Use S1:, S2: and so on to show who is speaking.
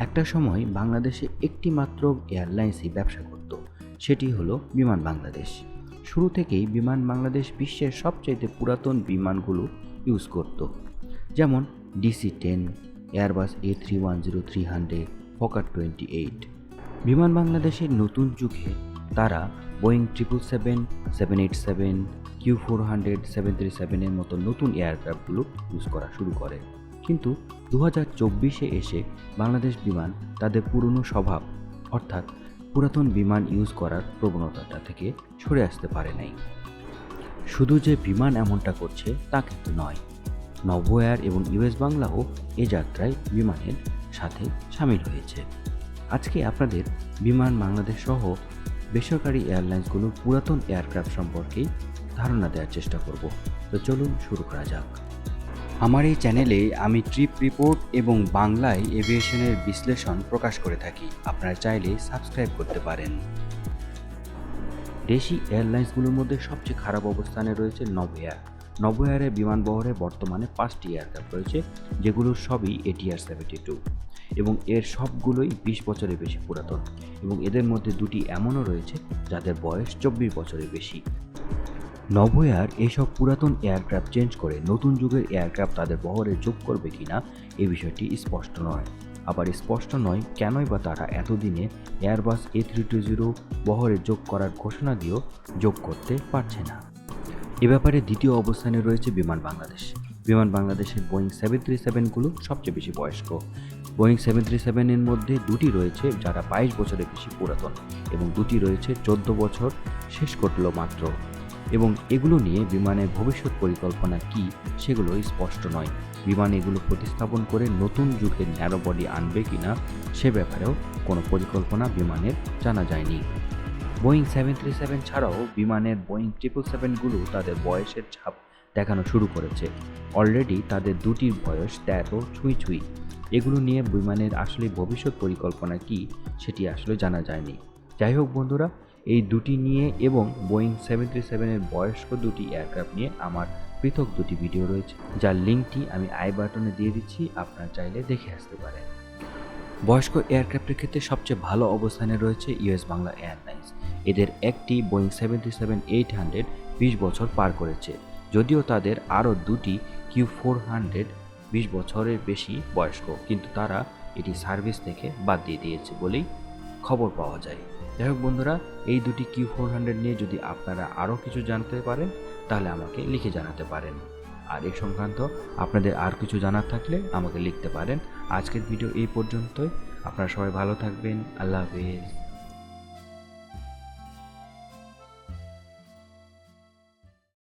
S1: একটা সময় বাংলাদেশে একটি মাত্র এয়ারলাইন্সই ব্যবসা করত, সেটি হলো বিমান বাংলাদেশ। শুরু থেকেই বিমান বাংলাদেশ বিশ্বের সবচাইতে পুরাতন বিমানগুলো ইউজ করত, যেমন DC-10, এয়ারবাস A310-300, ফকার 28। বিমান বাংলাদেশের নতুন যুগে তারা বোয়িং 777, 787, Q400, 737-এর মতো নতুন এয়ারক্রাফটগুলো ইউজ করা শুরু করে। কিন্তু 2024-এ এসে বাংলাদেশ বিমান তাদের পুরনো স্বভাব অর্থাৎ পুরাতন বিমান ইউজ করার প্রবণতাটা থেকে সরে আসতে পারে নাই। শুধু যে বিমান এমনটা করছে তা কিন্তু নয়, নভো এয়ার এবং US বাংলাও এ যাত্রায় বিমানের সাথে সামিল হয়েছে। আজকে আপনাদের বিমান বাংলাদেশ সহ বেসরকারি এয়ারলাইন্সগুলোর পুরাতন এয়ারক্রাফট সম্পর্কেই ধারণা দেওয়ার চেষ্টা করব। তো চলুন শুরু করা যাক। আমার এই চ্যানেলে আমি ট্রিপ রিপোর্ট এবং বাংলায় এভিয়েশনের বিশ্লেষণ প্রকাশ করে থাকি, আপনারা চাইলে সাবস্ক্রাইব করতে পারেন। দেশি এয়ারলাইন্সগুলোর মধ্যে সবচেয়ে খারাপ অবস্থানে রয়েছে নভো এয়ার। নভো এয়ারের বিমানবহরে বর্তমানে 5টি এয়ারক্রাফট রয়েছে, যেগুলোর সবই ATR 72 এবং এর সবগুলোই 20 বছরের বেশি পুরাতন, এবং এদের মধ্যে দুটি এমনও রয়েছে যাদের বয়স 24 বছরের বেশি। নভো এয়ার এইসব পুরাতন এয়ারক্রাফট চেঞ্জ করে নতুন যুগের এয়ারক্রাফট তাদের বহরে যোগ করবে কিনা এই বিষয়টি স্পষ্ট নয়। আবার স্পষ্ট নয় কেনই বা তারা এতদিনে এয়ারবাস A320 বহরে যোগ করার ঘোষণা দিয়েও যোগ করতে পারছে না। এ ব্যাপারে দ্বিতীয় অবস্থানে রয়েছে বিমান বাংলাদেশ। বিমান বাংলাদেশের বোয়িং 737গুলো সবচেয়ে বেশি বয়স্ক। বোয়িং 737-এর মধ্যে দুটি রয়েছে যারা 22 বছরের বেশি পুরাতন, এবং দুটি রয়েছে 14 বছর শেষ করল মাত্র, এবং এগুলো নিয়ে বিমানের ভবিষ্যৎ পরিকল্পনা কি সেগুলো স্পষ্ট নয়। বিমান এগুলো প্রতিস্থাপন করে নতুন যুগের ন্যারো বডি আনবে কিনা সে ব্যাপারেও কোনো পরিকল্পনা বিমানের জানা যায়নি। বোয়িং 737 ছাড়াও বিমানের বোয়িং 777গুলো তাদের বয়সের ছাপ দেখানো শুরু করেছে। অলরেডি তাদের দুটির বয়স 13 ছুঁই। এগুলো নিয়ে বিমানের আসলে ভবিষ্যৎ পরিকল্পনা কি সেটি আসলে জানা যায়নি। যাই হোক বন্ধুরা, এই দুটি নিয়ে এবং বোয়িং 737-এর বয়স্ক দুটি এয়ারক্রাফট নিয়ে আমার পৃথক দুটি ভিডিও রয়েছে, যার লিঙ্কটি আমি আই বাটনে দিয়ে দিচ্ছি, আপনারা চাইলে দেখে আসতে পারেন। বয়স্ক এয়ারক্রাফটের ক্ষেত্রে সবচেয়ে ভালো অবস্থানে রয়েছে US বাংলা এয়ারলাইন্স। এদের একটি বোয়িং 737-800 20 বছর পার করেছে, যদিও তাদের আরও দুটি Q400 20 বছরের বেশি বয়স্ক, কিন্তু তারা এটি সার্ভিস থেকে বাদ দিয়ে দিয়েছে বলেই খবর পাওয়া যায়। যাই হোক বন্ধুরা, এই দুটি Q400 নিয়ে যদি আপনারা আরও কিছু জানতে পারেন তাহলে আমাকে লিখে জানাতে পারেন, আর এই সংক্রান্ত আপনাদের আর কিছু জানার থাকলে আমাকে লিখতে পারেন। আজকের ভিডিও এই পর্যন্তই। আপনারা সবাই ভালো থাকবেন। আল্লাহ হাফেজ।